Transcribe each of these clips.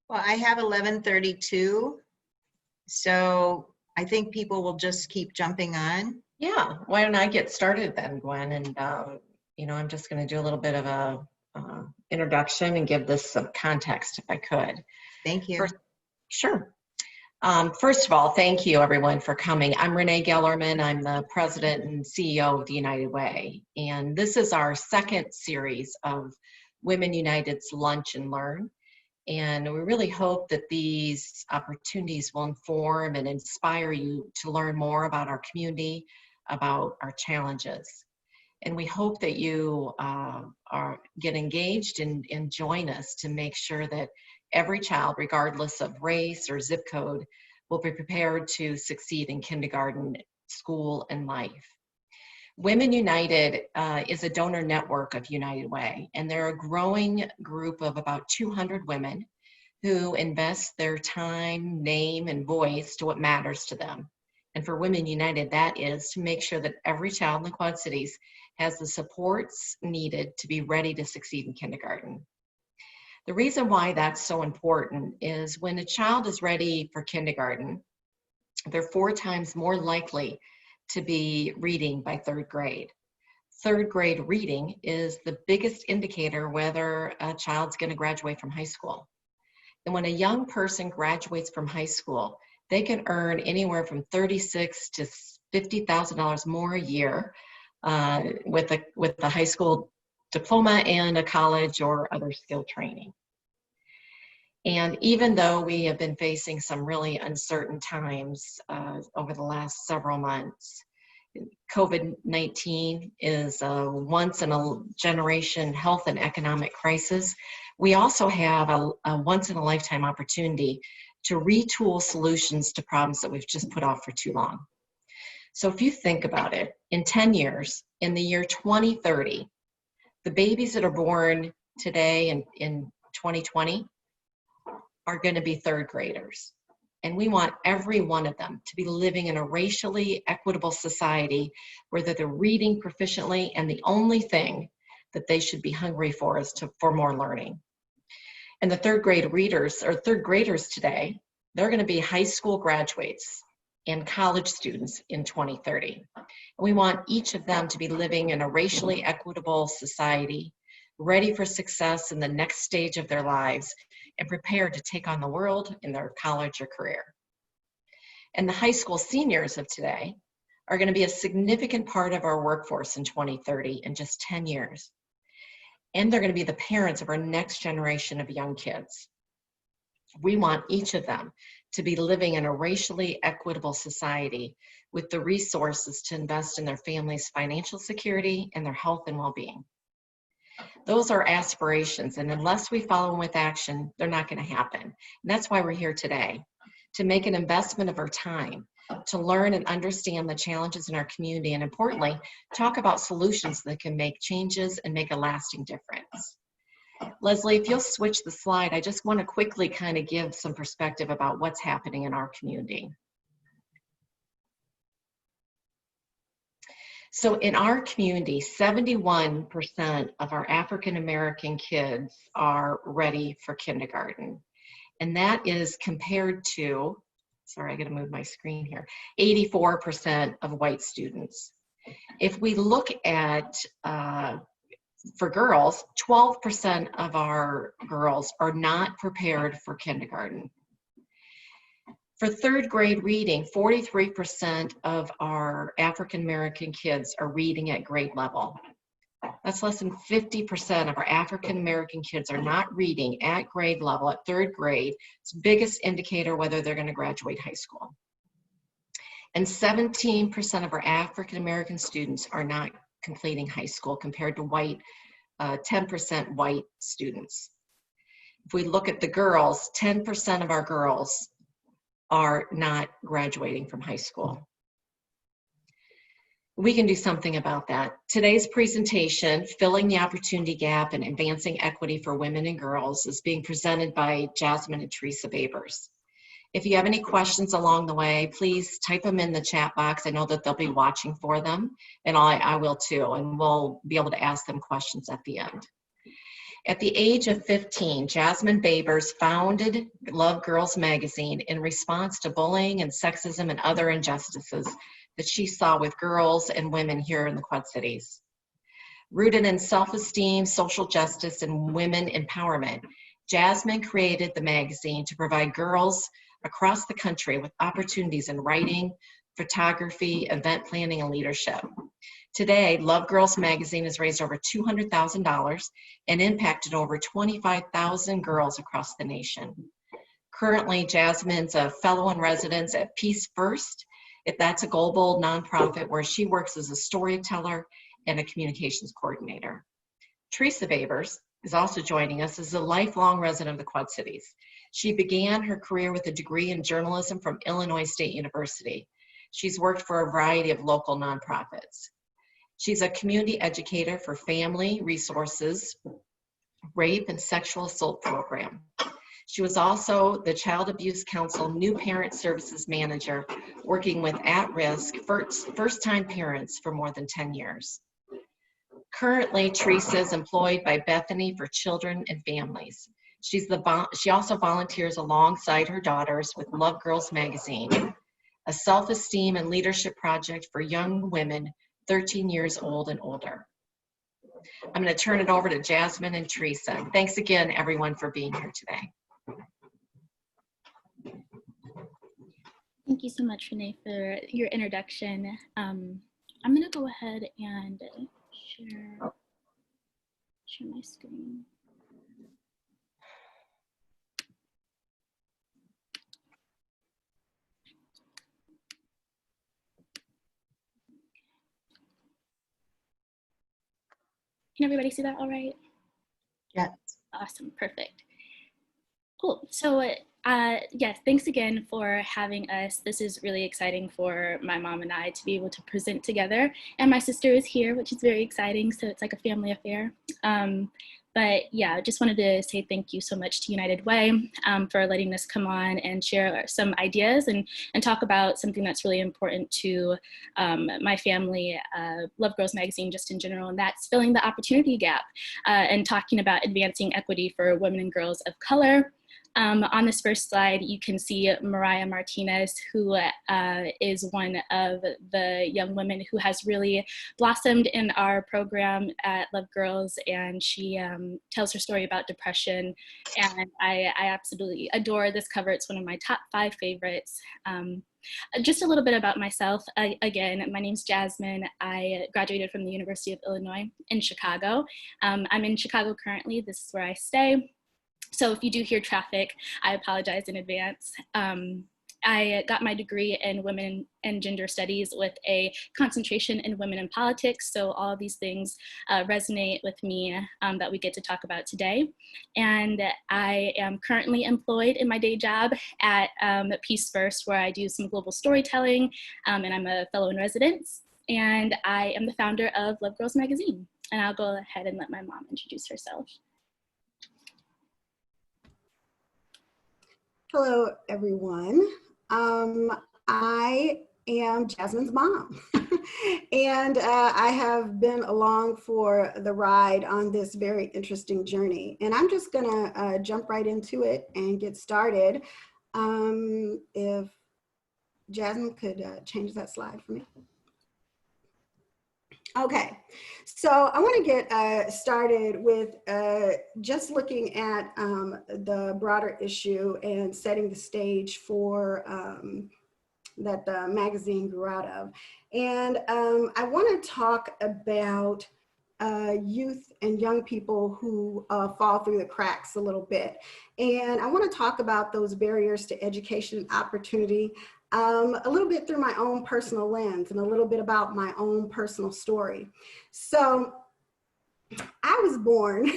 Well, I have 11:32, so I think people will just keep jumping on. Yeah, why don't I get started then, Gwen? And I'm just going to do a little bit of a introduction and give this some context if I could. Thank you. Sure. First of all, thank you everyone for coming. I'm Renee Gellerman. I'm the president and CEO of the United Way. And this is our second series of Women United's Lunch and Learn. And we really hope that these opportunities will inform and inspire you to learn more about our community, about our challenges. And we hope that you get engaged and join us to make sure that every child, regardless of race or zip code, will be prepared to succeed in kindergarten, school, and life. Women United is a donor network of United Way, and they're a growing group of about 200 women who invest their time, name, and voice to what matters to them. And for Women United, that is to make sure that every child in the Quad Cities has the supports needed to be ready to succeed in kindergarten. The reason why that's so important is when a child is ready for kindergarten, they're 4 times more likely to be reading by 3rd grade. 3rd grade reading is the biggest indicator whether a child's going to graduate from high school. And when a young person graduates from high school, they can earn anywhere from $36,000 to $50,000 more a year with a high school diploma and a college or other skill training. And even though we have been facing some really uncertain times over the last several months, COVID-19 is a once-in-a-generation health and economic crisis. We also have a once-in-a-lifetime opportunity to retool solutions to problems that we've just put off for too long. So if you think about it, in 10 years, in the year 2030, the babies that are born today in 2020 are going to be 3rd graders. And we want every one of them to be living in a racially equitable society where they're reading proficiently, and the only thing that they should be hungry for is for more learning. And the 3rd grade readers, or 3rd graders today, they're going to be high school graduates and college students in 2030. And we want each of them to be living in a racially equitable society, ready for success in the next stage of their lives, and prepared to take on the world in their college or career. And the high school seniors of today are going to be a significant part of our workforce in 2030 in just 10 years. And they're going to be the parents of our next generation of young kids. We want each of them to be living in a racially equitable society with the resources to invest in their family's financial security and their health and well-being. Those are aspirations, and unless we follow them with action, they're not going to happen. And that's why we're here today, to make an investment of our time, to learn and understand the challenges in our community, and importantly, talk about solutions that can make changes and make a lasting difference. Leslie, if you'll switch the slide, I just want to quickly kind of give some perspective about what's happening in our community. So in our community, 71% of our African American kids are ready for kindergarten. And that is compared to, sorry, I gotta move my screen here, 84% of white students. If we look at, for girls, 12% of our girls are not prepared for kindergarten. For 3rd grade reading, 43% of our African American kids are reading at grade level. That's less than 50% of our African American kids are not reading at grade level at 3rd grade. It's the biggest indicator whether they're going to graduate high school. And 17% of our African American students are not completing high school compared to 10% white students. If we look at the girls, 10% of our girls are not graduating from high school. We can do something about that. Today's presentation, Filling the Opportunity Gap and Advancing Equity for Women and Girls, is being presented by Jasmine and Teresa Babers. If you have any questions along the way, please type them in the chat box. I know that they'll be watching for them, and I will too, and we'll be able to ask them questions at the end. At the age of 15, Jasmine Babers founded Love Girls magazine in response to bullying and sexism and other injustices that she saw with girls and women here in the Quad Cities. Rooted in self-esteem, social justice, and women empowerment, Jasmine created the magazine to provide girls across the country with opportunities in writing, photography, event planning, and leadership. Today, Love Girls magazine has raised over $200,000 and impacted over 25,000 girls across the nation. Currently, Jasmine's a fellow in residence at Peace First. That's a global nonprofit where she works as a storyteller and a communications coordinator. Teresa Babers is also joining us as a lifelong resident of the Quad Cities. She began her career with a degree in journalism from Illinois State University. She's worked for a variety of local nonprofits. She's a community educator for family resources, rape and sexual assault program. She was also the Child Abuse Council New Parent Services Manager, working with at-risk first-time parents for more than 10 years. Currently, Teresa is employed by Bethany for Children and Families. She also volunteers alongside her daughters with Love Girls magazine, a self-esteem and leadership project for young women 13 years old and older. I'm going to turn it over to Jasmine and Teresa. Thanks again, everyone, for being here today. Thank you so much, Renee, for your introduction. I'm going to go ahead and share my screen. Can everybody see that all right? Yeah. Awesome, perfect. Cool, so yes, thanks again for having us. This is really exciting for my mom and I to be able to present together. And my sister is here, which is very exciting, so it's like a family affair. But yeah, I just wanted to say thank you so much to United Way for letting us come on and share some ideas and talk about something that's really important to my family, Love Girls magazine just in general, and that's filling the opportunity gap and talking about advancing equity for women and girls of color. On this first slide, you can see Mariah Martinez, who is one of the young women who has really blossomed in our program at Love Girls, and she tells her story about depression, and I absolutely adore this cover. It's one of my top 5 favorites. Just a little bit about myself. Again, my name's Jasmine. I graduated from the University of Illinois in Chicago. I'm in Chicago currently. This is where I stay. So if you do hear traffic, I apologize in advance. I got my degree in women and gender studies with a concentration in women in politics. So all of these things resonate with me that we get to talk about today. And I am currently employed in my day job at Peace First, where I do some global storytelling, and I'm a fellow in residence. And I am the founder of Love Girls magazine. And I'll go ahead and let my mom introduce herself. Hello, everyone. I am Jasmine's mom, and I have been along for the ride on this very interesting journey. And I'm just gonna jump right into it and get started. If Jasmine could change that slide for me. Okay, so I want to get started with just looking at the broader issue and setting the stage for that the magazine grew out of. And I want to talk about youth and young people who fall through the cracks a little bit. And I want to talk about those barriers to education and opportunity a little bit through my own personal lens and a little bit about my own personal story. So I was born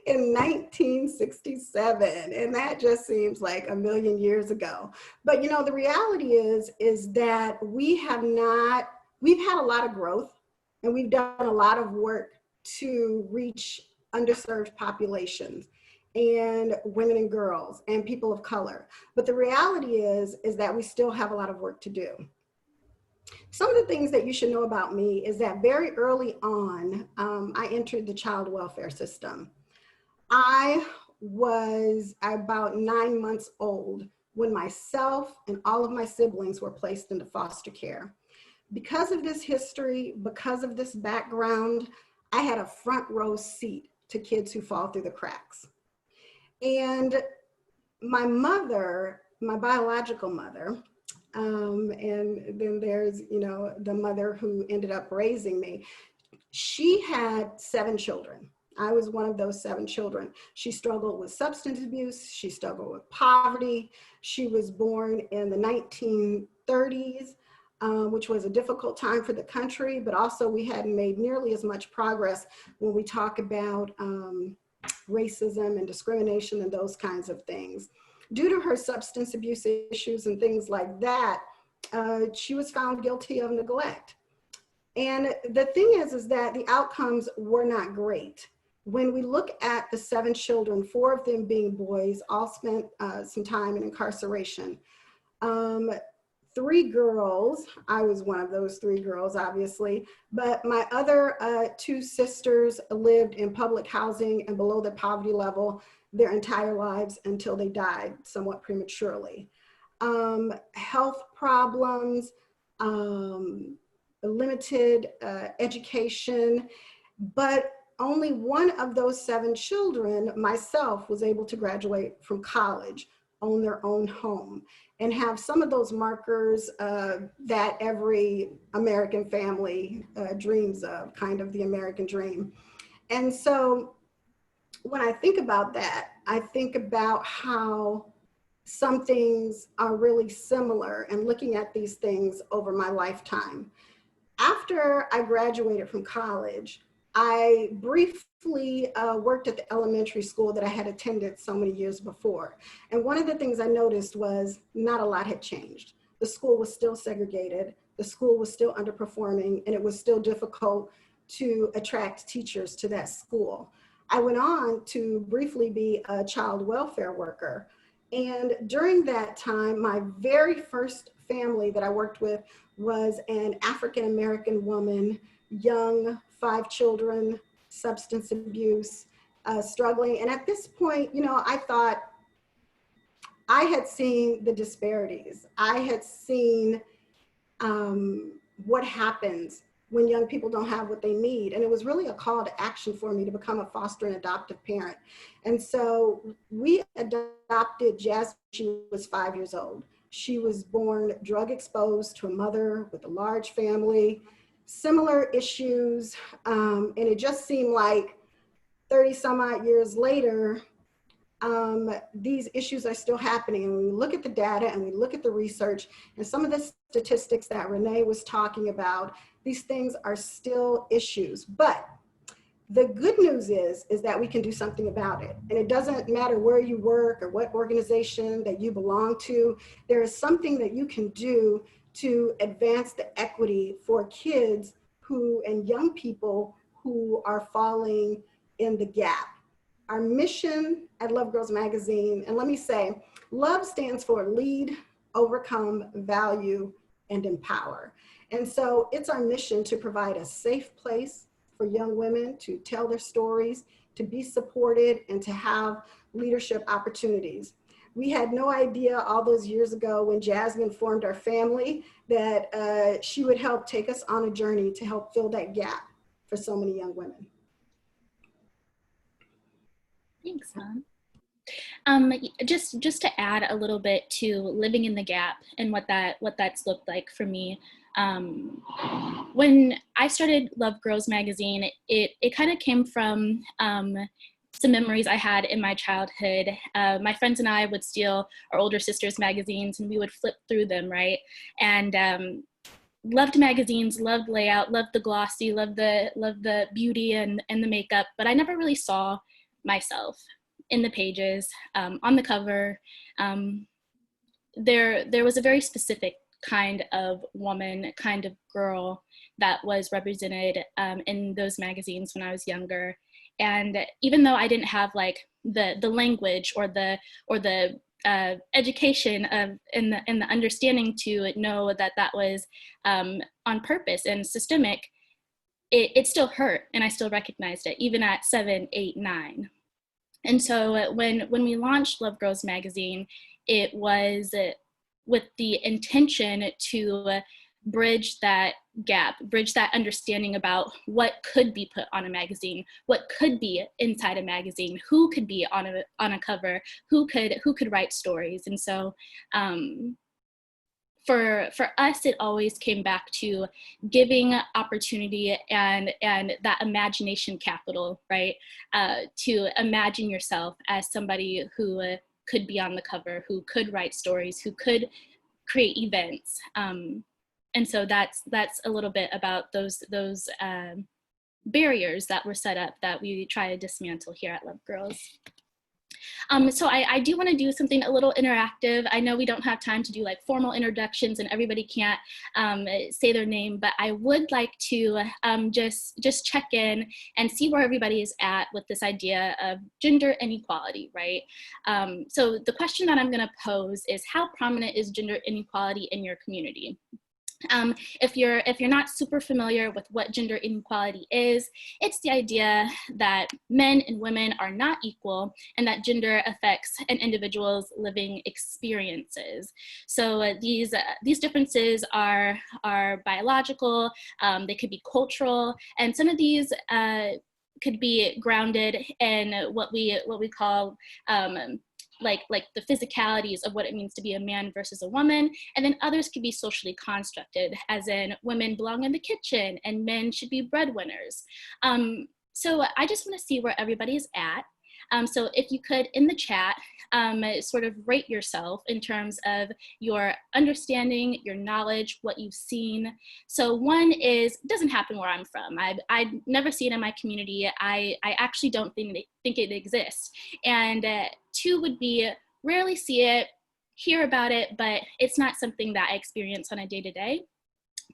in 1967, and that just seems like a million years ago. But you know, the reality is that we've had a lot of growth, and we've done a lot of work to reach underserved populations and women and girls and people of color. But the reality is that we still have a lot of work to do. Some of the things that you should know about me is that very early on, I entered the child welfare system. I was about 9 months old when myself and all of my siblings were placed into foster care. Because of this history, because of this background, I had a front row seat to kids who fall through the cracks. And my mother, my biological mother, and then there's, the mother who ended up raising me. She had 7 children. I was one of those 7 children. She struggled with substance abuse. She struggled with poverty. She was born in the 1930s, which was a difficult time for the country, but also we hadn't made nearly as much progress when we talk about racism and discrimination and those kinds of things. Due to her substance abuse issues and things like that, she was found guilty of neglect. And the thing is that the outcomes were not great. When we look at the 7 children, 4 of them being boys, all spent some time in incarceration. 3 girls, I was one of those 3 girls, obviously, but my other 2 sisters lived in public housing and below the poverty level their entire lives until they died somewhat prematurely. Health problems, limited education, but only one of those 7 children, myself, was able to graduate from college, own their own home, and have some of those markers that every American family dreams of, kind of the American dream. And so when I think about that, I think about how some things are really similar and looking at these things over my lifetime. After I graduated from college, I briefly worked at the elementary school that I had attended so many years before. And one of the things I noticed was not a lot had changed. The school was still segregated, the school was still underperforming, and it was still difficult to attract teachers to that school. I went on to briefly be a child welfare worker. And during that time, my very first family that I worked with was an African-American woman, young, 5 children, substance abuse, struggling. And at this point, I thought I had seen the disparities. I had seen what happens when young people don't have what they need. And it was really a call to action for me to become a foster and adoptive parent. And so we adopted Jasmine. She was 5 years old. She was born drug exposed to a mother with a large family, similar issues. And it just seemed like 30 some odd years later, these issues are still happening. And when we look at the data and we look at the research and some of the statistics that Renee was talking about, these things are still issues. But the good news is that we can do something about it. And it doesn't matter where you work or what organization that you belong to. There is something that you can do to advance the equity for kids who and young people who are falling in the gap. Our mission at Love Girls Magazine, and let me say, LOVE stands for Lead, Overcome, Value, and Empower. And so it's our mission to provide a safe place for young women to tell their stories, to be supported, and to have leadership opportunities. We had no idea all those years ago when Jasmine formed our family that she would help take us on a journey to help fill that gap for so many young women. Thanks, Mom. Just to add a little bit to living in the gap and what that's looked like for me. When I started Love Girls Magazine, it kind of came from some memories I had in my childhood. My friends and I would steal our older sister's magazines and we would flip through them, right? And loved magazines, loved layout, loved the glossy, loved the beauty and the makeup, but I never really saw myself in the pages, on the cover. There was a very specific kind of woman, kind of girl that was represented in those magazines when I was younger. And even though I didn't have like the language or the education and the understanding to know that was on purpose and systemic, it still hurt, and I still recognized it even at 7, 8, 9. And so when we launched Love Girls magazine, it was with the intention to bridge that gap, bridge that understanding about what could be put on a magazine, what could be inside a magazine, who could be on a cover, who could write stories. And so for us, it always came back to giving opportunity and that imagination capital, right? To imagine yourself as somebody who could be on the cover, who could write stories, who could create events. And so that's a little bit about those barriers that were set up that we try to dismantle here at Love Girls. So I do want to do something a little interactive. I know we don't have time to do like formal introductions and everybody can't say their name, but I would like to just check in and see where everybody is at with this idea of gender inequality, right? So the question that I'm going to pose is, how prominent is gender inequality in your community? If you're not super familiar with what gender inequality is, it's the idea that men and women are not equal and that gender affects an individual's living experiences. So these differences are biological, they could be cultural, and some of these could be grounded in what we call like the physicalities of what it means to be a man versus a woman, and then others could be socially constructed, as in women belong in the kitchen and men should be breadwinners. So I just want to see where everybody is at. So if you could, in the chat, sort of rate yourself in terms of your understanding, your knowledge, what you've seen. So one is, it doesn't happen where I'm from. I've never seen it in my community. I actually don't think it exists. And two would be, rarely see it, hear about it, but it's not something that I experience on a day-to-day.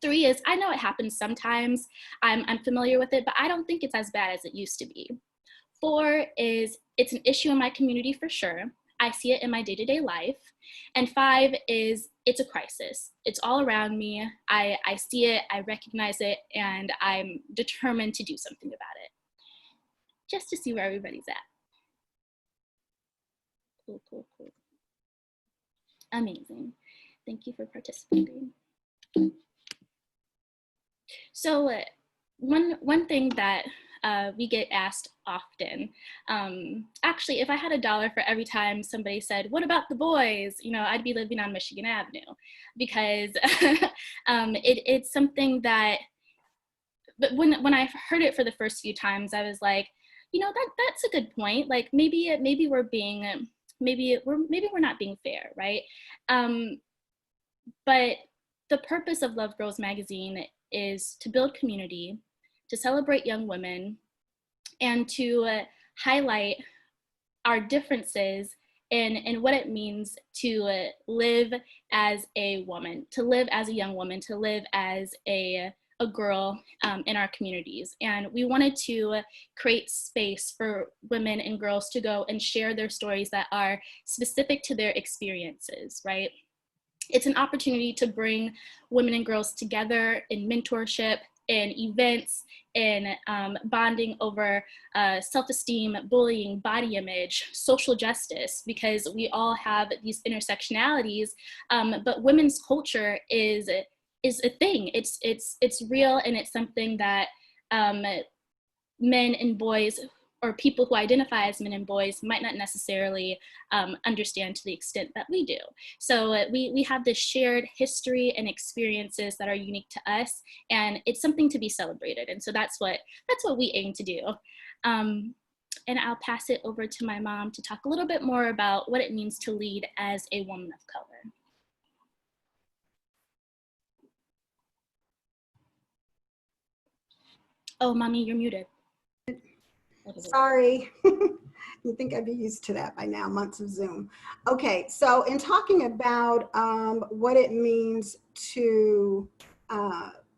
Three is, I know it happens sometimes. I'm familiar with it, but I don't think it's as bad as it used to be. Four is, it's an issue in my community for sure. I see it in my day-to-day life. And five is, it's a crisis. It's all around me. I see it, I recognize it, and I'm determined to do something about it. Just to see where everybody's at. Cool, cool, cool. Amazing. Thank you for participating. So one thing that we get asked often, actually, if I had $1 for every time somebody said, what about the boys? You know, I'd be living on Michigan Avenue, because it's something that, but when I heard it for the first few times, I was like, you know, that's a good point. Like maybe we're not being fair, right? But the purpose of Love Girls magazine is to build community, to celebrate young women, and to highlight our differences in what it means to live as a woman, to live as a young woman, to live as a girl in our communities. And we wanted to create space for women and girls to go and share their stories that are specific to their experiences, right? It's an opportunity to bring women and girls together in mentorship, in events, in bonding over self-esteem, bullying, body image, social justice, because we all have these intersectionalities, but women's culture is a thing. It's real, and it's something that men and boys, or people who identify as men and boys, might not necessarily understand to the extent that we do. So we have this shared history and experiences that are unique to us, and it's something to be celebrated. And so that's what we aim to do. And I'll pass it over to my mom to talk a little bit more about what it means to lead as a woman of color. Oh, mommy, you're muted. Sorry. You think I'd be used to that by now, months of Zoom. Okay, so in talking about what it means to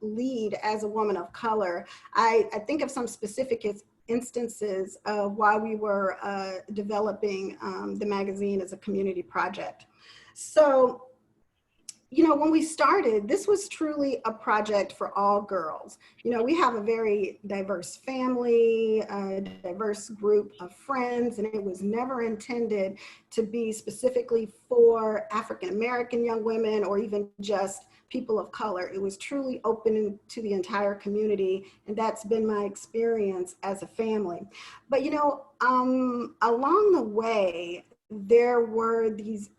lead as a woman of color, I think of some specific instances of why we were developing the magazine as a community project. So you know, when we started, this was truly a project for all girls. You know, we have a very diverse family, a diverse group of friends, and it was never intended to be specifically for African American young women or even just people of color. It was truly open to the entire community, and that's been my experience as a family. But you know, along the way, there were these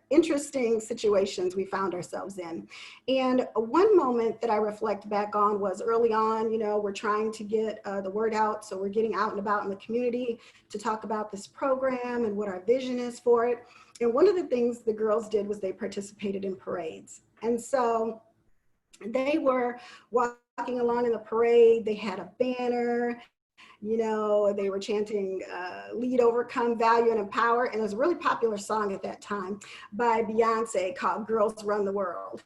interesting situations we found ourselves in. And one moment that I reflect back on was early on, you know, we're trying to get the word out. So we're getting out and about in the community to talk about this program and what our vision is for it. And one of the things the girls did was they participated in parades. And so they were walking along in the parade, they had a banner, you know, they were chanting lead, overcome, value, and empower. And it was a really popular song at that time by Beyonce called Girls Run the World.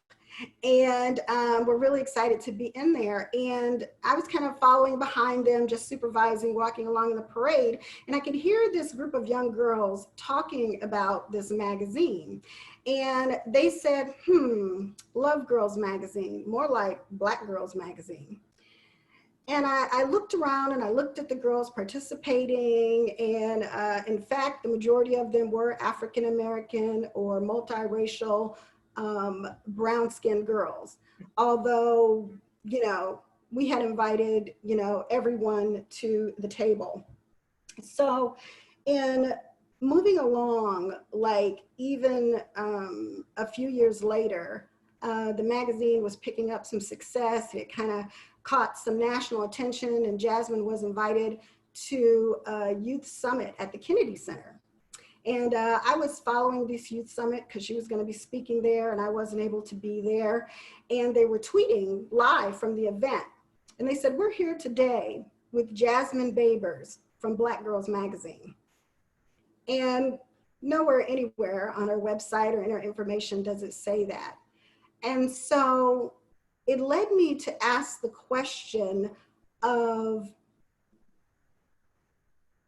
And we're really excited to be in there. And I was kind of following behind them, just supervising, walking along in the parade. And I could hear this group of young girls talking about this magazine. And they said, Love Girls Magazine, more like Black Girls Magazine. And I looked around and I looked at the girls participating, and in fact, the majority of them were African American or multiracial brown-skinned girls. Although, you know, we had invited, you know, everyone to the table. So in moving along, like even a few years later, the magazine was picking up some success. It kind of caught some national attention, and Jasmine was invited to a youth summit at the Kennedy Center. And I was following this youth summit because she was going to be speaking there, and I wasn't able to be there. And they were tweeting live from the event. And they said, "We're here today with Jasmine Babers from Black Girls Magazine." And nowhere, anywhere on our website or in our information does it say that. And so it led me to ask the question of,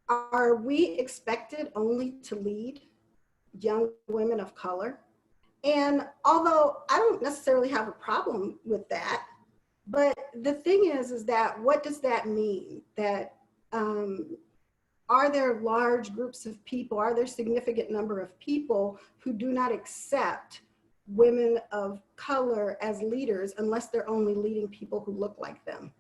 are we expected only to lead young women of color? And although I don't necessarily have a problem with that, but the thing is that what does that mean? That are there large groups of people, are there significant number of people who do not accept women of color as leaders unless they're only leading people who look like them?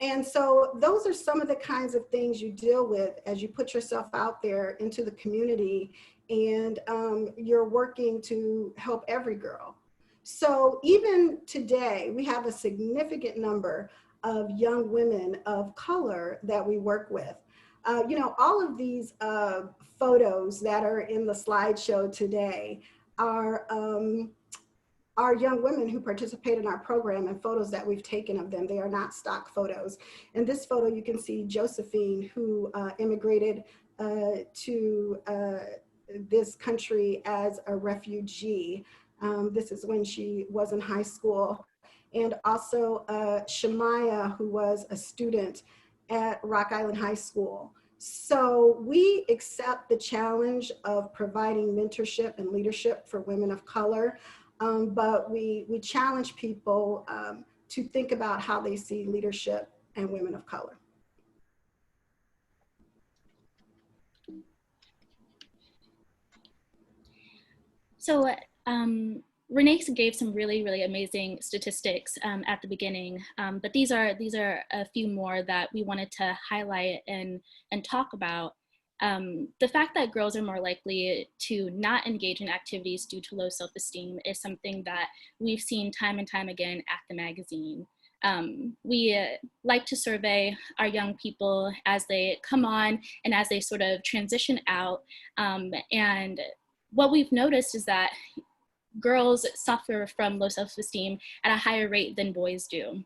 And so those are some of the kinds of things you deal with as you put yourself out there into the community, and you're working to help every girl. So even today, we have a significant number of young women of color that we work with. You know, all of these photos that are in the slideshow today are young women who participate in our program and photos that we've taken of them. They are not stock photos. In this photo, you can see Josephine, who immigrated to this country as a refugee. This is when she was in high school. And also Shemaya, who was a student at Rock Island High School. So we accept the challenge of providing mentorship and leadership for women of color. But we challenge people to think about how they see leadership and women of color. So Renee gave some really, really amazing statistics at the beginning, but these are a few more that we wanted to highlight and talk about. The fact that girls are more likely to not engage in activities due to low self-esteem is something that we've seen time and time again at the magazine. We like to survey our young people as they come on and as they sort of transition out. And what we've noticed is that girls suffer from low self-esteem at a higher rate than boys do.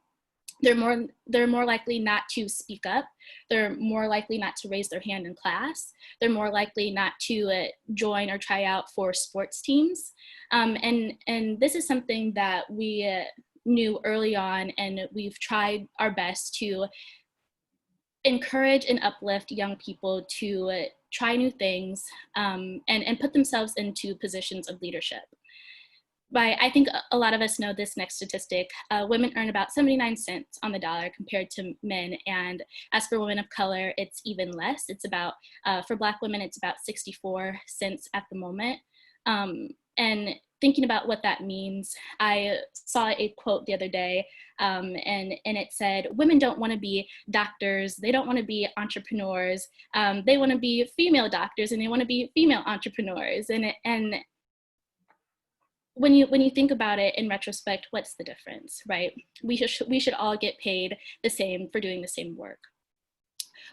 They're more likely not to speak up. They're more likely not to raise their hand in class. They're more likely not to join or try out for sports teams. And this is something that we knew early on, and we've tried our best to encourage and uplift young people to try new things and put themselves into positions of leadership. But I think a lot of us know this next statistic. Women earn about 79 cents on the dollar compared to men. And as for women of color, it's even less. It's about, for Black women, it's about 64 cents at the moment. And thinking about what that means, I saw a quote the other day, and it said, women don't want to be doctors, they don't want to be entrepreneurs, they want to be female doctors and they want to be female entrepreneurs. And when you think about it in retrospect, what's the difference, right? We should all get paid the same for doing the same work.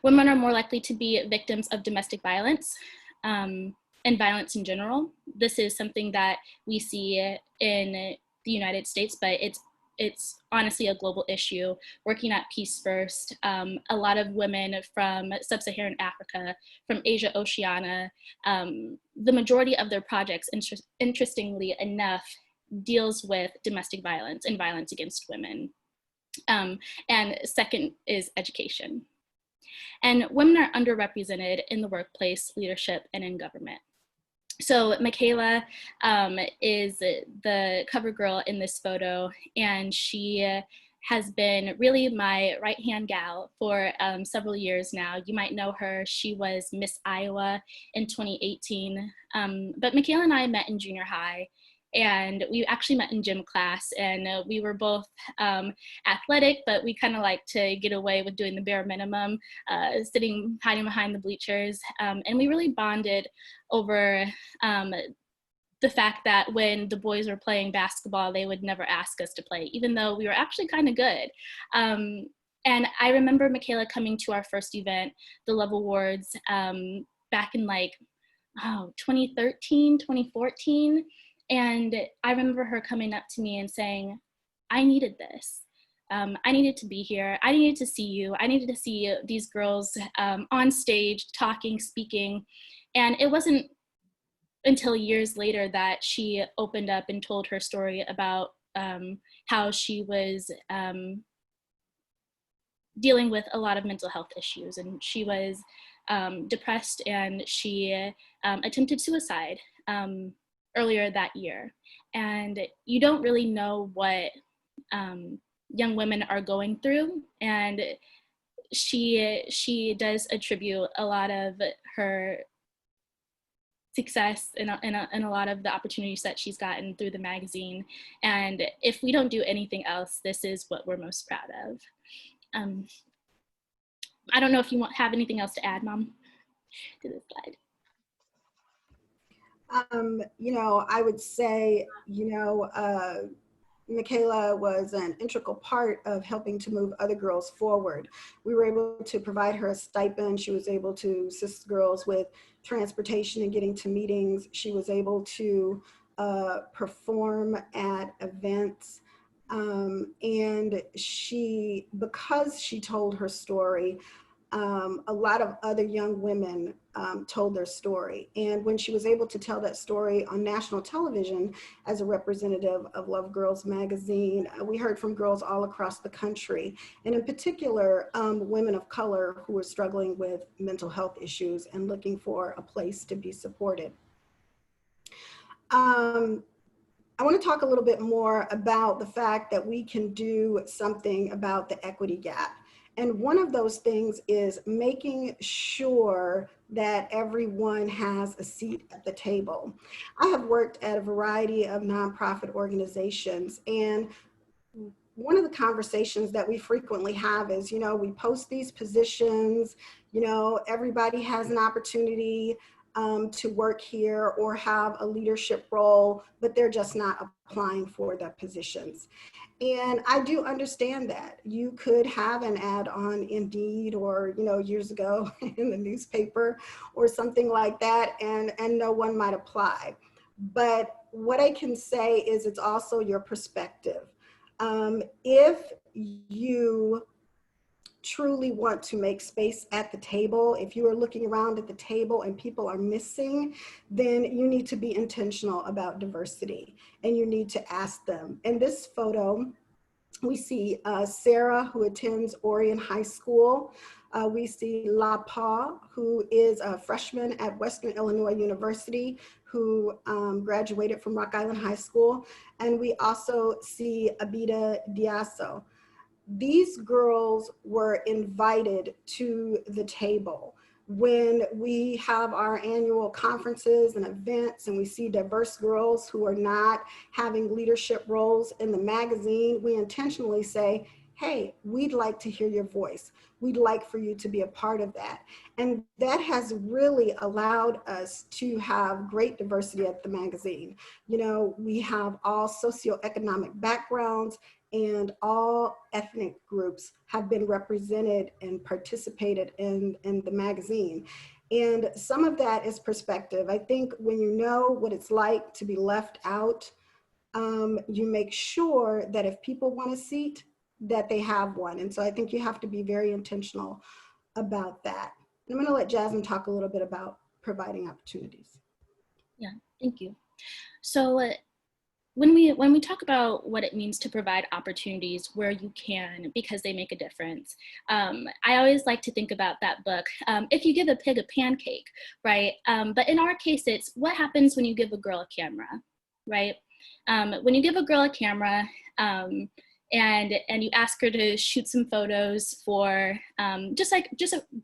Women are more likely to be victims of domestic violence and violence in general. This is something that we see in the United States, but it's honestly a global issue. Working at Peace First, a lot of women from sub-Saharan Africa, from Asia, Oceania, the majority of their projects, interestingly enough, deals with domestic violence and violence against women. And second is education. And women are underrepresented in the workplace, leadership, and in government. So Michaela is the cover girl in this photo, and she has been really my right-hand gal for several years now. You might know her. She was Miss Iowa in 2018. But Michaela and I met in junior high, and we actually met in gym class, and we were both athletic, but we kind of like to get away with doing the bare minimum, hiding behind the bleachers. And we really bonded over the fact that when the boys were playing basketball, they would never ask us to play, even though we were actually kind of good. And I remember Michaela coming to our first event, the Love Awards, back in 2013, 2014. And I remember her coming up to me and saying, I needed this. I needed to be here. I needed to see you. I needed to see these girls on stage, talking, speaking. And it wasn't until years later that she opened up and told her story about how she was dealing with a lot of mental health issues. And she was depressed, and she attempted suicide earlier that year. And you don't really know what young women are going through. And she does attribute a lot of her success and a lot of the opportunities that she's gotten through the magazine. And if we don't do anything else, this is what we're most proud of. I don't know if you have anything else to add, Mom, to this slide. I would say, Michaela was an integral part of helping to move other girls forward. We were able to provide her a stipend. She was able to assist girls with transportation and getting to meetings. She was able to perform at events. And because she told her story, a lot of other young women told their story. And when she was able to tell that story on national television as a representative of Love Girls magazine, we heard from girls all across the country, and in particular, women of color who were struggling with mental health issues and looking for a place to be supported. I want to talk a little bit more about the fact that we can do something about the equity gap. And one of those things is making sure that everyone has a seat at the table. I have worked at a variety of nonprofit organizations, and one of the conversations that we frequently have is, we post these positions, everybody has an opportunity to work here or have a leadership role, but they're just not applying for the positions. And I do understand that. You could have an ad on Indeed or, years ago in the newspaper or something like that, and no one might apply. But what I can say is it's also your perspective. If you truly want to make space at the table, if you are looking around at the table and people are missing, then you need to be intentional about diversity and you need to ask them. In this photo, we see Sarah, who attends Orion High School. We see La Pa, who is a freshman at Western Illinois University, who graduated from Rock Island High School. And we also see Abida Diaso. These girls were invited to the table. When we have our annual conferences and events and we see diverse girls who are not having leadership roles in the magazine, we intentionally say, hey, we'd like to hear your voice. We'd like for you to be a part of that. And that has really allowed us to have great diversity at the magazine. You know, we have all socioeconomic backgrounds and all ethnic groups have been represented and participated in the magazine. And some of that is perspective. I think when you know what it's like to be left out, you make sure that if people want a seat, that they have one. And so I think you have to be very intentional about that. I'm going to let Jasmine talk a little bit about providing opportunities. Yeah, thank you. So when we talk about what it means to provide opportunities where you can because they make a difference, I always like to think about that book, If You Give a Pig a Pancake, right? But in our case, it's what happens when you give a girl a camera, right? When you give a girl a camera and you ask her to shoot some photos for just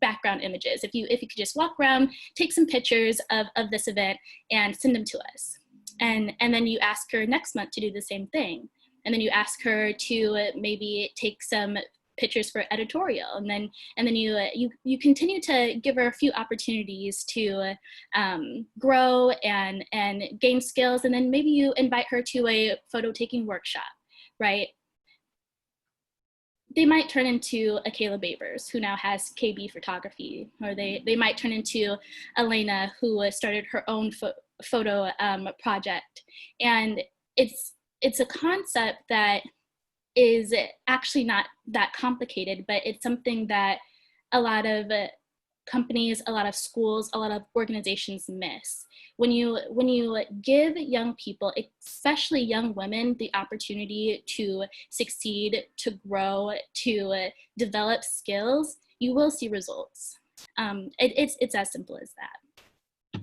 background images. If you could just walk around, take some pictures of this event and send them to us. And then you ask her next month to do the same thing. And then you ask her to maybe take some pictures for editorial. And then you continue to give her a few opportunities to grow and gain skills. And then maybe you invite her to a photo taking workshop, right? They might turn into a Kayla Babers, who now has KB Photography, or they might turn into Elena, who started her own photo project. And it's a concept that is actually not that complicated, but it's something that a lot of companies, a lot of schools, a lot of organizations miss. When you give young people, especially young women, the opportunity to succeed, to grow, to develop skills, you will see results. It's as simple as that.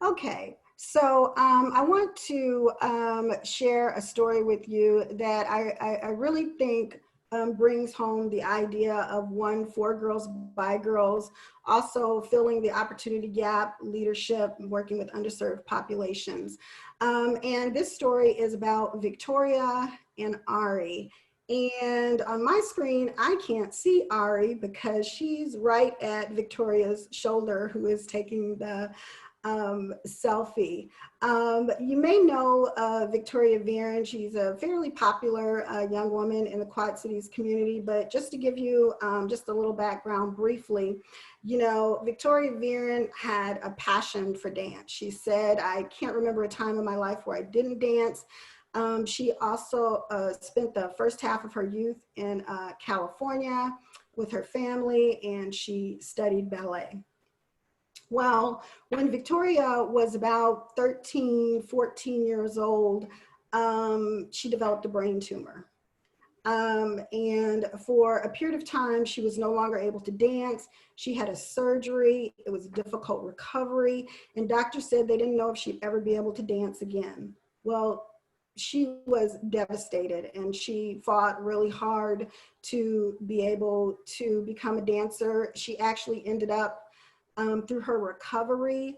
Okay, so I want to share a story with you that I really think brings home the idea of one, for girls, by girls, also filling the opportunity gap, leadership, working with underserved populations. And this story is about Victoria and Ari. And on my screen, I can't see Ari because she's right at Victoria's shoulder, who is taking the selfie. You may know Victoria Viren. She's a fairly popular young woman in the Quad Cities community, but just to give you just a little background briefly, you know, Victoria Viren had a passion for dance. She said, I can't remember a time in my life where I didn't dance. She also spent the first half of her youth in California with her family, and she studied ballet. Well, when Victoria was about 13, 14 years old, she developed a brain tumor. And for a period of time, she was no longer able to dance. She had a surgery. It was a difficult recovery. And doctors said they didn't know if she'd ever be able to dance again. Well, she was devastated, and she fought really hard to be able to become a dancer. She actually ended up through her recovery,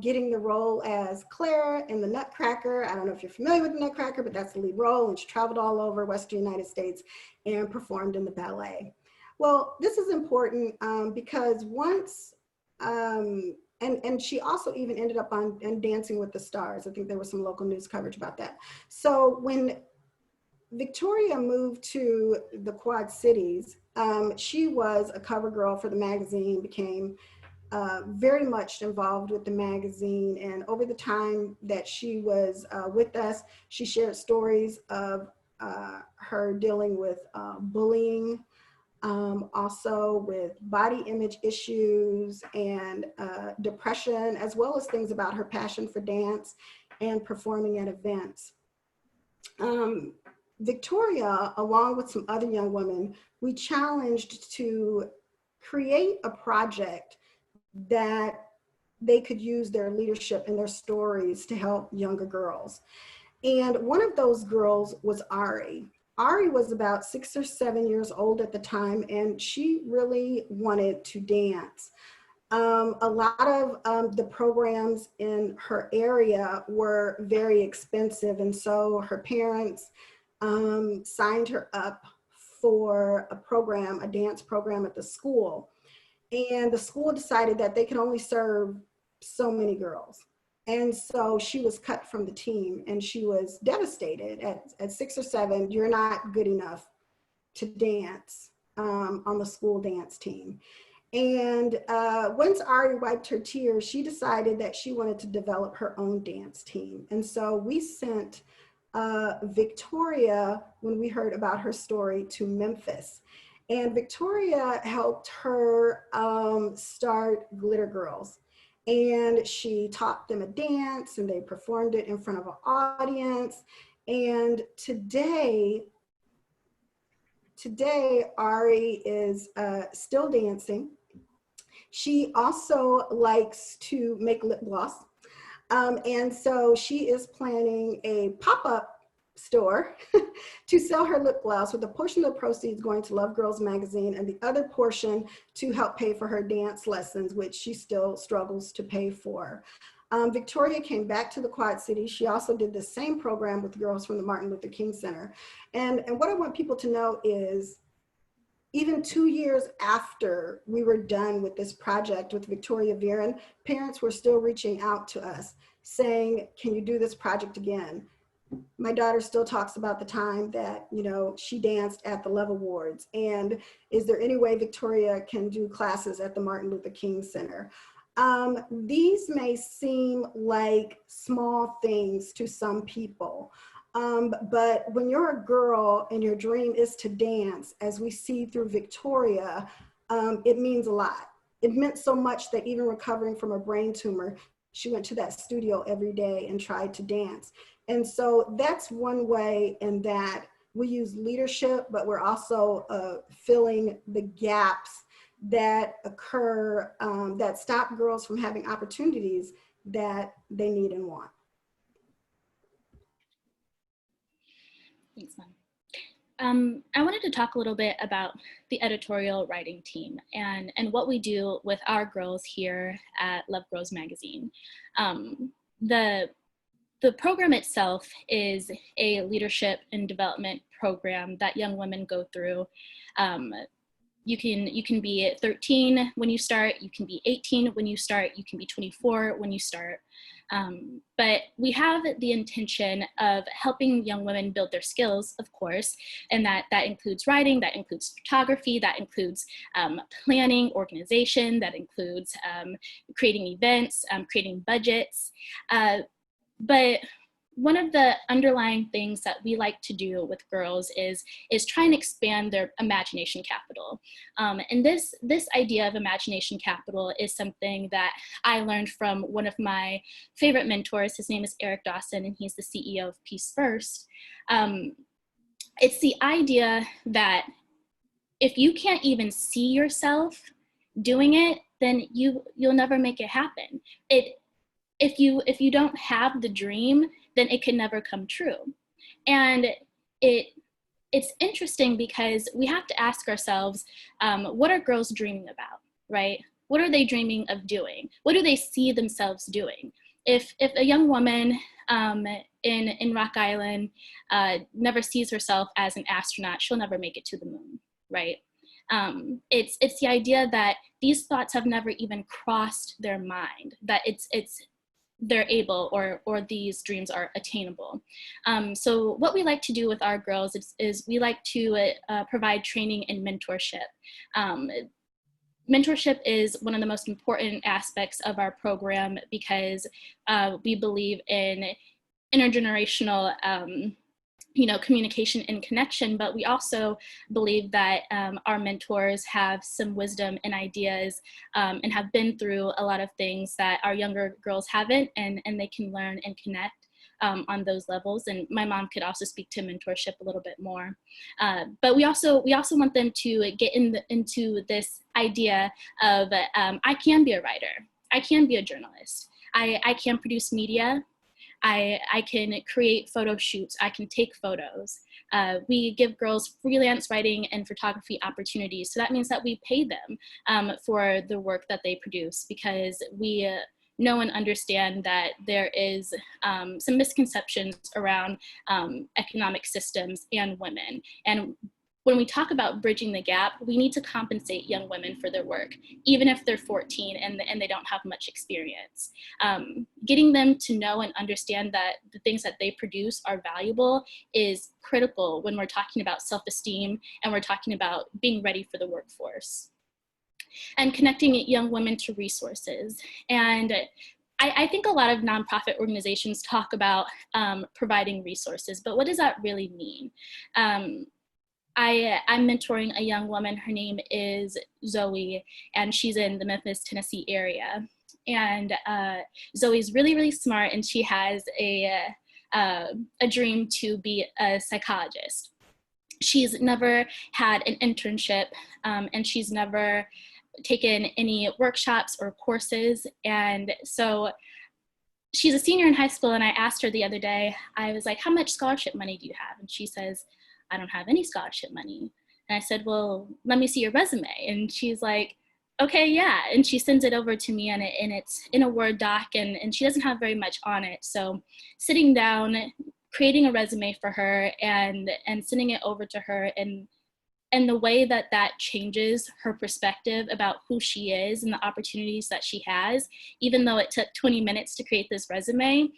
getting the role as Claire in the Nutcracker. I don't know if you're familiar with the Nutcracker, but that's the lead role. And she traveled all over Western United States and performed in the ballet. Well, this is important because once, and she also even ended up on Dancing with the Stars. I think there was some local news coverage about that. So when Victoria moved to the Quad Cities, she was a cover girl for the magazine, became very much involved with the magazine. And over the time that she was with us, she shared stories of her dealing with bullying, also with body image issues and depression, as well as things about her passion for dance and performing at events. Victoria, along with some other young women, we challenged to create a project that they could use their leadership and their stories to help younger girls. And one of those girls was Ari. Ari was about 6 or 7 years old at the time, and she really wanted to dance. A lot of the programs in her area were very expensive, and so her parents signed her up for a program, a dance program at the school. And the school decided that they could only serve so many girls. And so she was cut from the team, and she was devastated. At 6 or 7, you're not good enough to dance on the school dance team. And once Ari wiped her tears, she decided that she wanted to develop her own dance team. And so we sent Victoria, when we heard about her story, to Memphis. And Victoria helped her start Glitter Girls. And she taught them a dance, and they performed it in front of an audience. And today Ari is still dancing. She also likes to make lip gloss. And so she is planning a pop-up store to sell her lip gloss, with a portion of the proceeds going to Love Girls magazine and the other portion to help pay for her dance lessons, which she still struggles to pay for. Victoria came back to the Quad Cities. She also did the same program with girls from the Martin Luther King Center. And what I want people to know is, even 2 years after we were done with this project with Victoria Viren, parents were still reaching out to us saying, can you do this project again? My daughter still talks about the time that, you know, she danced at the Love Awards. And is there any way Victoria can do classes at the Martin Luther King Center? These may seem like small things to some people. But when you're a girl and your dream is to dance, as we see through Victoria, it means a lot. It meant so much that even recovering from a brain tumor, she went to that studio every day and tried to dance. And so that's one way in that we use leadership, but we're also filling the gaps that occur, that stop girls from having opportunities that they need and want. Thanks, Mom. I wanted to talk a little bit about the editorial writing team and what we do with our girls here at Love Girls Magazine. The program itself is a leadership and development program that young women go through. You can be 13 when you start, you can be 18 when you start, you can be 24 when you start. But we have the intention of helping young women build their skills, of course, and that includes writing, that includes photography, that includes planning, organization, that includes creating events, creating budgets. But one of the underlying things that we like to do with girls is try and expand their imagination capital. And this idea of imagination capital is something that I learned from one of my favorite mentors. His name is Eric Dawson, and he's the CEO of Peace First. It's the idea that if you can't even see yourself doing it, then you'll never make it happen. If you don't have the dream, then it can never come true. And it's interesting because we have to ask ourselves, what are girls dreaming about, right? What are they dreaming of doing? What do they see themselves doing? If a young woman in Rock Island never sees herself as an astronaut, she'll never make it to the moon, right? It's the idea that these thoughts have never even crossed their mind, that they're able or these dreams are attainable. So what we like to do with our girls is we like to provide training and mentorship. Mentorship is one of the most important aspects of our program because we believe in intergenerational communication and connection, but we also believe that our mentors have some wisdom and ideas and have been through a lot of things that our younger girls haven't, and they can learn and connect on those levels. And my mom could also speak to mentorship a little bit more. But we also want them to get into this idea of I can be a writer, I can be a journalist, I can produce media, I can create photo shoots, I can take photos. We give girls freelance writing and photography opportunities. So that means that we pay them for the work that they produce, because we know and understand that there is some misconceptions around economic systems and women. And when we talk about bridging the gap, we need to compensate young women for their work, even if they're 14 and they don't have much experience. Getting them to know and understand that the things that they produce are valuable is critical when we're talking about self-esteem and we're talking about being ready for the workforce. And connecting young women to resources. And I think a lot of nonprofit organizations talk about providing resources, but what does that really mean? I'm mentoring a young woman. Her name is Zoe, and she's in the Memphis, Tennessee area. And Zoe's really, really smart, and she has a dream to be a psychologist. She's never had an internship, and she's never taken any workshops or courses. And so she's a senior in high school, and I asked her the other day, I was like, how much scholarship money do you have? And she says, I don't have any scholarship money. And I said, well, let me see your resume. And she's like, okay, yeah. And she sends it over to me, and it's in a Word doc, and she doesn't have very much on it. So sitting down, creating a resume for her and sending it over to her, and the way that changes her perspective about who she is and the opportunities that she has, even though it took 20 minutes to create this resume,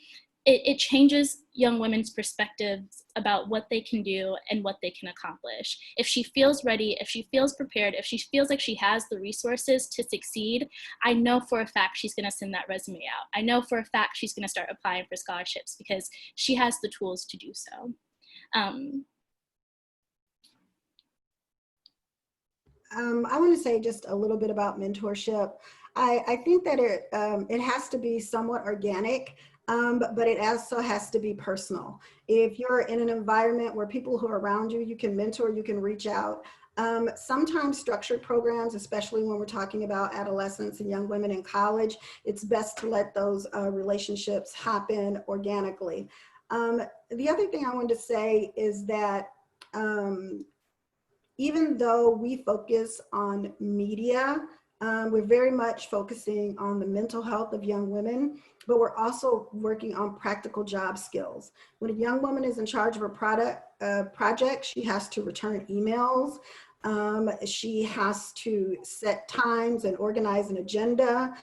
it changes young women's perspectives about what they can do and what they can accomplish. If she feels ready, if she feels prepared, if she feels like she has the resources to succeed, I know for a fact she's gonna send that resume out. I know for a fact she's gonna start applying for scholarships because she has the tools to do so. I want to say just a little bit about mentorship. I think that it has to be somewhat organic, but it also has to be personal. If you're in an environment where people who are around you, you can mentor, you can reach out. Sometimes structured programs, especially when we're talking about adolescents and young women in college, it's best to let those relationships happen organically. The other thing I wanted to say is that even though we focus on media, we're very much focusing on the mental health of young women, but we're also working on practical job skills. When a young woman is in charge of a project, she has to return emails. She has to set times and organize an agenda.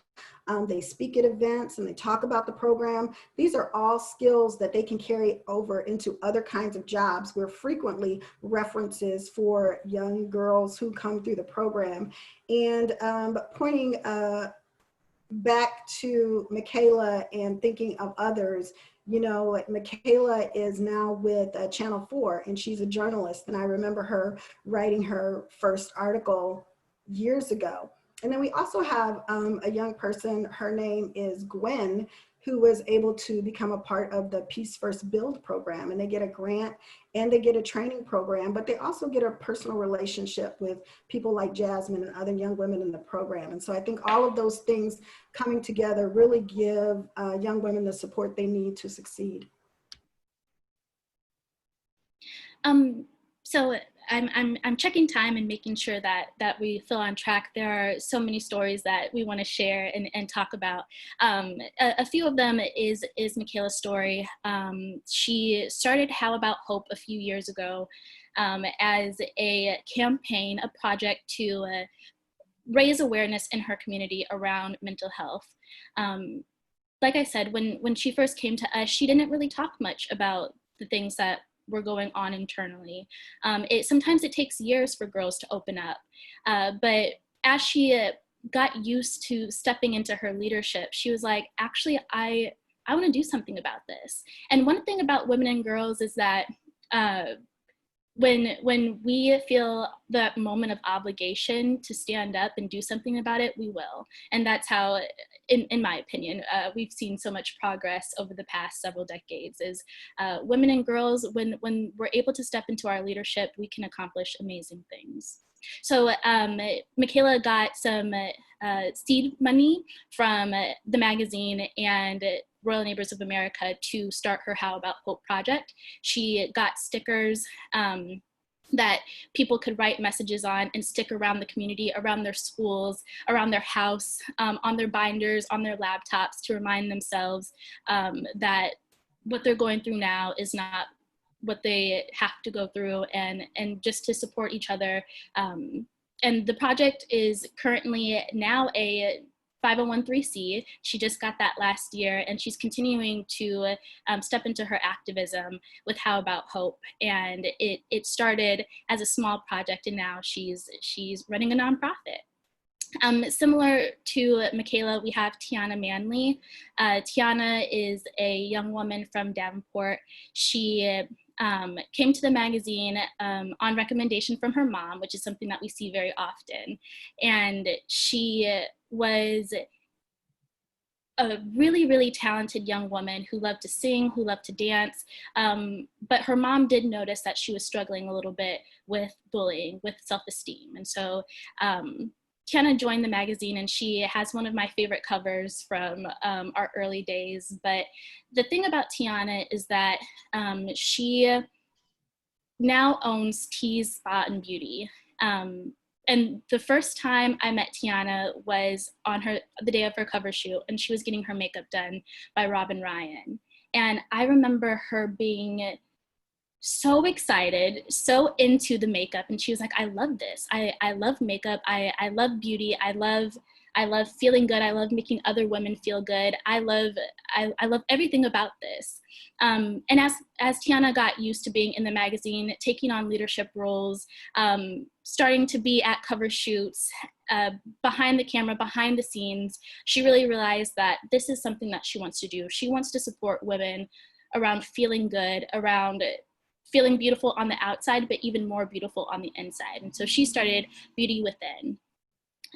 They speak at events and they talk about the program. These are all skills that they can carry over into other kinds of jobs. We're frequently references for young girls who come through the program. And pointing back to Michaela and thinking of others, you know, Michaela is now with Channel 4, and she's a journalist. And I remember her writing her first article years ago. And then we also have a young person, her name is Gwen, who was able to become a part of the Peace First Build program. And they get a grant and they get a training program, but they also get a personal relationship with people like Jasmine and other young women in the program. And so I think all of those things coming together really give young women the support they need to succeed. So I'm checking time and making sure that we feel on track. There are so many stories that we want to share and talk about. A few of them is Michaela's story. She started How About Hope a few years ago as a campaign, a project to raise awareness in her community around mental health. Like I said, when she first came to us, she didn't really talk much about the things that were going on internally. Sometimes it takes years for girls to open up, but as she got used to stepping into her leadership, she was like, actually, I want to do something about this. And one thing about women and girls is that when we feel that moment of obligation to stand up and do something about it, we will. And that's how, in my opinion, we've seen so much progress over the past several decades, is women and girls, when we're able to step into our leadership, we can accomplish amazing things. So Michaela got some seed money from the magazine and Royal Neighbors of America to start her How About Hope project. She got stickers that people could write messages on and stick around the community, around their schools, around their house, on their binders, on their laptops, to remind themselves that what they're going through now is not what they have to go through, and just to support each other. And the project is currently now a 501(c)(3). She just got that last year, and she's continuing to step into her activism with How About Hope. And it started as a small project, and now she's running a nonprofit. Similar to Michaela, we have Tiana Manley. Tiana is a young woman from Davenport. She came to the magazine on recommendation from her mom, which is something that we see very often. And she was a really, really talented young woman who loved to sing, who loved to dance. But her mom did notice that she was struggling a little bit with bullying, with self-esteem. And so Tiana joined the magazine, and she has one of my favorite covers from our early days. But the thing about Tiana is that she now owns Tease Spa and Beauty. And the first time I met Tiana was on the day of her cover shoot, and she was getting her makeup done by Robin Ryan. And I remember her being so excited, so into the makeup, and she was like, I love this. I love makeup. I love beauty. I love feeling good. I love making other women feel good. I love everything about this. And as Tiana got used to being in the magazine, taking on leadership roles, starting to be at cover shoots, behind the camera, behind the scenes, she really realized that this is something that she wants to do. She wants to support women around feeling good, around feeling beautiful on the outside, but even more beautiful on the inside. And so she started Beauty Within.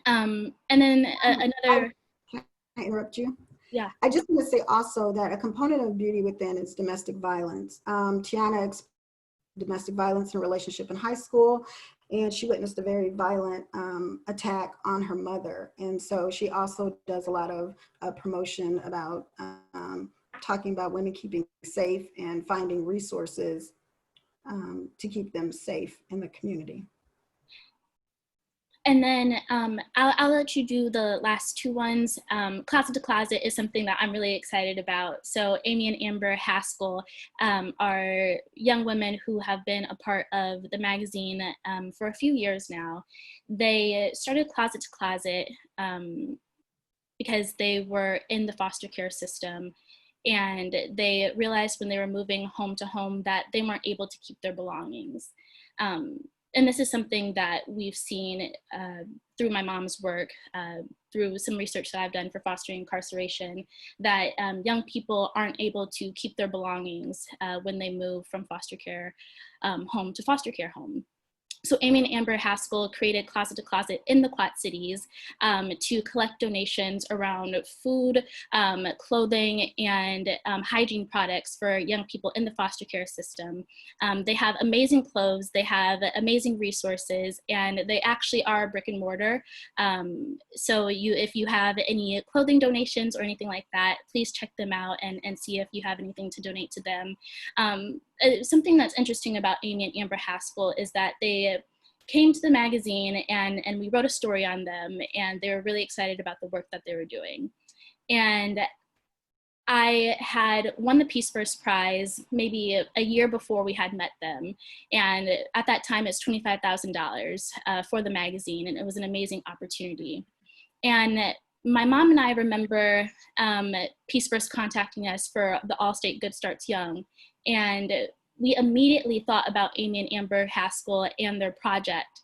And then another. Can I interrupt you? Yeah. I just want to say also that a component of Beauty Within is domestic violence. Tiana experienced domestic violence in a relationship in high school, and she witnessed a very violent attack on her mother. And so she also does a lot of promotion about talking about women keeping safe and finding resources to keep them safe in the community. And then I'll let you do the last two ones. Closet to Closet is something that I'm really excited about. So Amy and Amber Haskell are young women who have been a part of the magazine for a few years now. They started Closet to Closet because they were in the foster care system, and they realized when they were moving home to home that they weren't able to keep their belongings. And this is something that we've seen through my mom's work, through some research that I've done for fostering incarceration, that young people aren't able to keep their belongings when they move from foster care home to foster care home. So Amy and Amber Haskell created Closet to Closet in the Quad Cities to collect donations around food, clothing, and hygiene products for young people in the foster care system. They have amazing clothes, they have amazing resources, and they actually are brick and mortar. So if you have any clothing donations or anything like that, please check them out and see if you have anything to donate to them. Something that's interesting about Amy and Amber Haskell is that they came to the magazine and we wrote a story on them, and they were really excited about the work that they were doing. And I had won the Peace First Prize maybe a year before we had met them. And at that time, it's $25,000 for the magazine, and it was an amazing opportunity. And my mom and I remember Peace First contacting us for the All-State Good Starts Young. And we immediately thought about Amy and Amber Haskell and their project.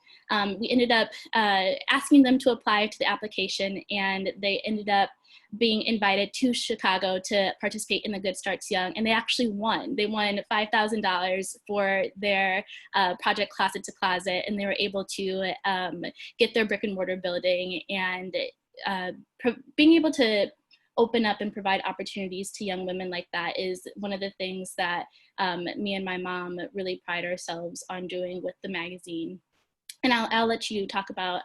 we ended up asking them to apply to the application, and they ended up being invited to Chicago to participate in the Good Starts Young, and they actually won. They won $5,000 for their project Closet to Closet, and they were able to get their brick and mortar building, and being able to open up and provide opportunities to young women like that is one of the things that me and my mom really pride ourselves on doing with the magazine. And I'll let you talk about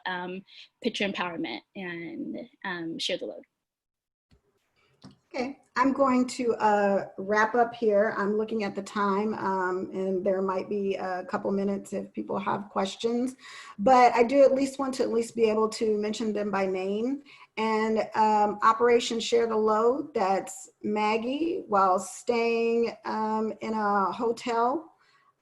picture empowerment and share the load. Okay, I'm going to wrap up here. I'm looking at the time, and there might be a couple minutes if people have questions, but I do at least want to be able to mention them by name. And Operation Share the Load, that's Maggie, while staying in a hotel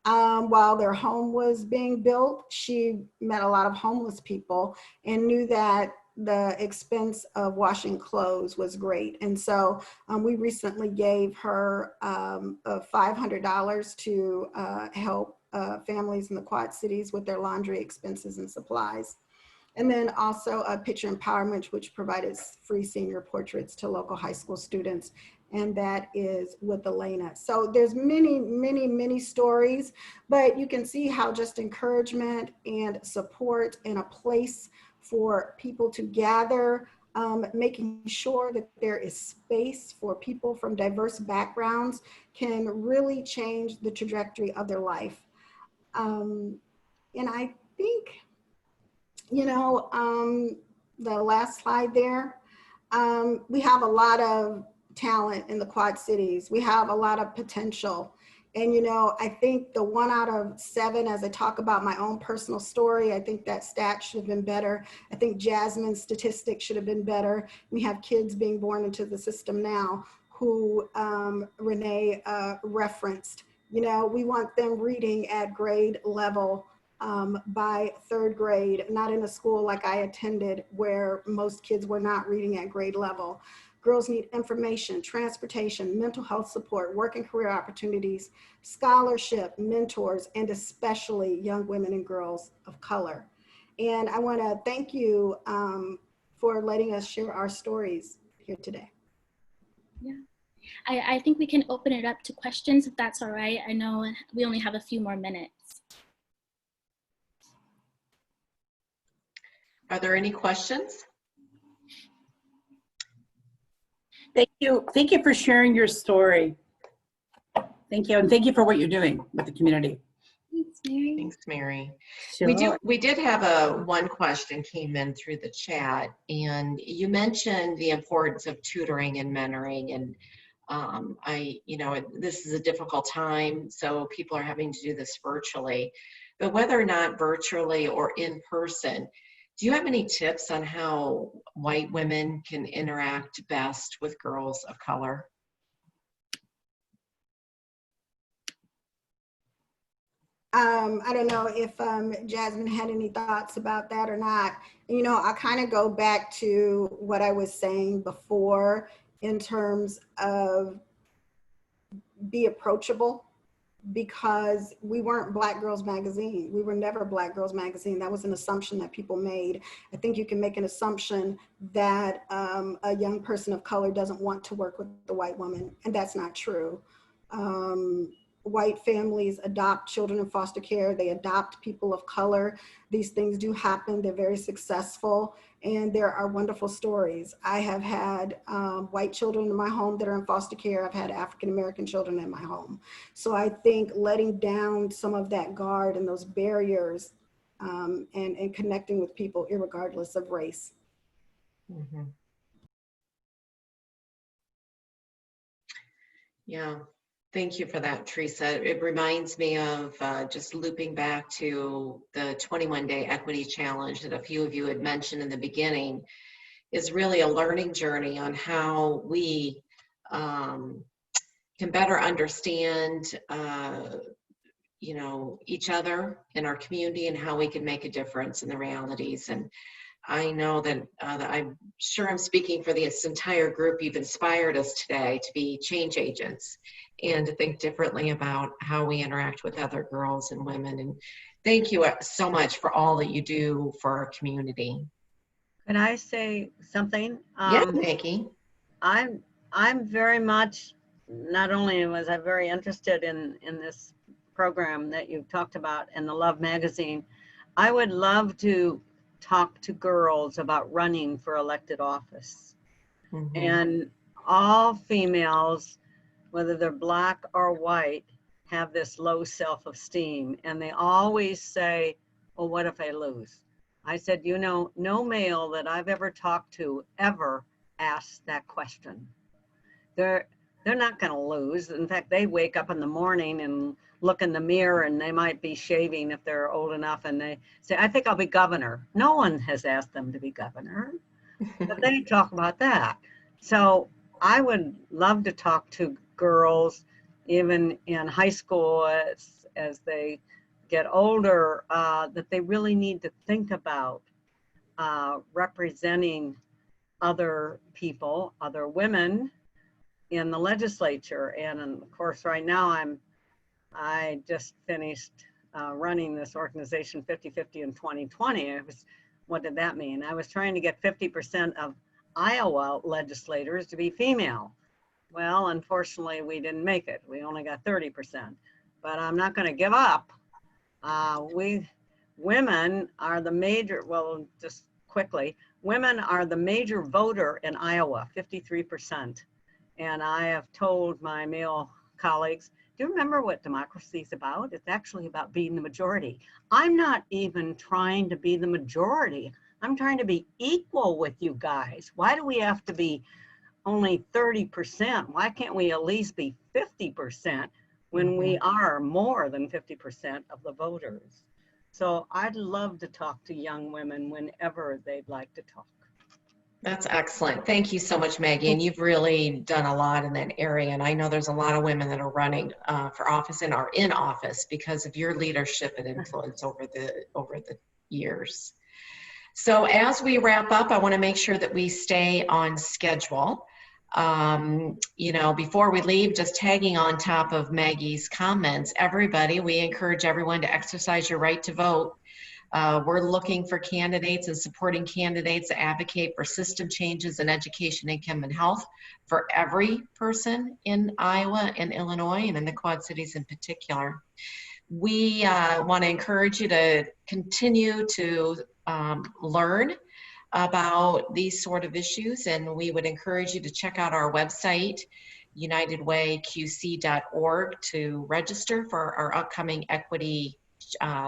while their home was being built. She met a lot of homeless people and knew that the expense of washing clothes was great. And so we recently gave her $500 to help families in the Quad Cities with their laundry expenses and supplies. And then also Picture Empowerment, which provided free senior portraits to local high school students. And that is with Elena. So there's many, many, many stories, but you can see how just encouragement and support and a place for people to gather, making sure that there is space for people from diverse backgrounds can really change the trajectory of their life. And I think, you know, the last slide there, we have a lot of talent in the Quad Cities. We have a lot of potential. And, you know, I think the 1 out of 7, as I talk about my own personal story, I think that stat should have been better. I think Jasmine's statistic should have been better. We have kids being born into the system now who Renee referenced. You know, we want them reading at grade level by 3rd grade, not in a school like I attended where most kids were not reading at grade level. Girls need information, transportation, mental health support, work and career opportunities, scholarship, mentors, and especially young women and girls of color. And I want to thank you for letting us share our stories here today. Yeah, I think we can open it up to questions if that's all right. I know we only have a few more minutes. Are there any questions? Thank you. Thank you for sharing your story. Thank you. And thank you for what you're doing with the community. Thanks, Mary. Thanks, Mary. Sure. We did have one question came in through the chat, and you mentioned the importance of tutoring and mentoring, and this is a difficult time, so people are having to do this virtually. But whether or not virtually or in person, do you have any tips on how white women can interact best with girls of color? I don't know if Jasmine had any thoughts about that or not. You know, I kind of go back to what I was saying before in terms of be approachable, because we weren't Black Girls Magazine. We were never Black Girls Magazine. That was an assumption that people made. I think you can make an assumption that a young person of color doesn't want to work with the white woman, and that's not true. White families adopt children in foster care. They adopt people of color. These things do happen. They're very successful, and there are wonderful stories. I have had white children in my home that are in foster care. I've had African-American children in my home. So I think letting down some of that guard and those barriers and connecting with people irregardless of race. Mm-hmm. Yeah. Thank you for that, Teresa. It reminds me of just looping back to the 21-day equity challenge that a few of you had mentioned in the beginning, is really a learning journey on how we can better understand each other in our community and how we can make a difference in the realities. And I know that I'm sure I'm speaking for this entire group. You've inspired us today to be change agents and to think differently about how we interact with other girls and women. And thank you so much for all that you do for our community. Can I say something? Yeah, Maggie. I'm very much, not only was I very interested in this program that you talked about in the Love magazine, I would love to talk to girls about running for elected office. Mhm. And all females, whether they're black or white, have this low self-esteem. And they always say, well, what if I lose? I said, you know, no male that I've ever talked to ever asked that question. They're not going to lose. In fact, they wake up in the morning and look in the mirror, and they might be shaving if they're old enough, and they say, I think I'll be governor. No one has asked them to be governor, but they talk about that. So I would love to talk to girls, even in high school, as they get older, that they really need to think about representing other people, other women in the legislature. And of course, right now I just finished running this organization 50-50 in 2020. What did that mean? I was trying to get 50% of Iowa legislators to be female. Well, unfortunately, we didn't make it. We only got 30%, but I'm not going to give up. Women are the major, well, just quickly, women are the major voter in Iowa, 53%. And I have told my male colleagues, do you remember what democracy is about? It's actually about being the majority. I'm not even trying to be the majority. I'm trying to be equal with you guys. Why do we have to be only 30%? Why can't we at least be 50% when we are more than 50% of the voters? So I'd love to talk to young women whenever they'd like to talk. That's excellent. Thank you so much, Maggie. And you've really done a lot in that area. And I know there's a lot of women that are running for office and are in office because of your leadership and influence over the years. So as we wrap up, I want to make sure that we stay on schedule. You know, before we leave, just tagging on top of Maggie's comments, everybody, we encourage everyone to exercise your right to vote. We're looking for candidates and supporting candidates that advocate for system changes in education, income, and health for every person in Iowa and Illinois, and in the Quad Cities in particular. We want to encourage you to continue to learn about these sort of issues, and we would encourage you to check out our website, unitedwayqc.org, to register for our upcoming Equity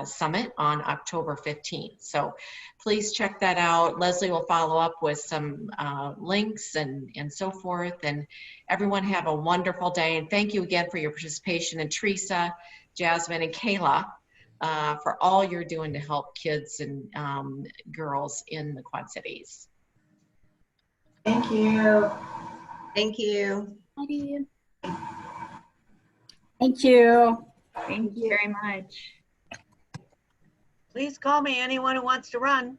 Summit on October 15th. So please check that out. Leslie will follow up with some links and so forth. And everyone have a wonderful day. And thank you again for your participation. And Teresa, Jasmine, and Kayla for all you're doing to help kids and girls in the Quad Cities. Thank you. Thank you. Bye. Thank you. Thank you very much. Please call me, anyone who wants to run.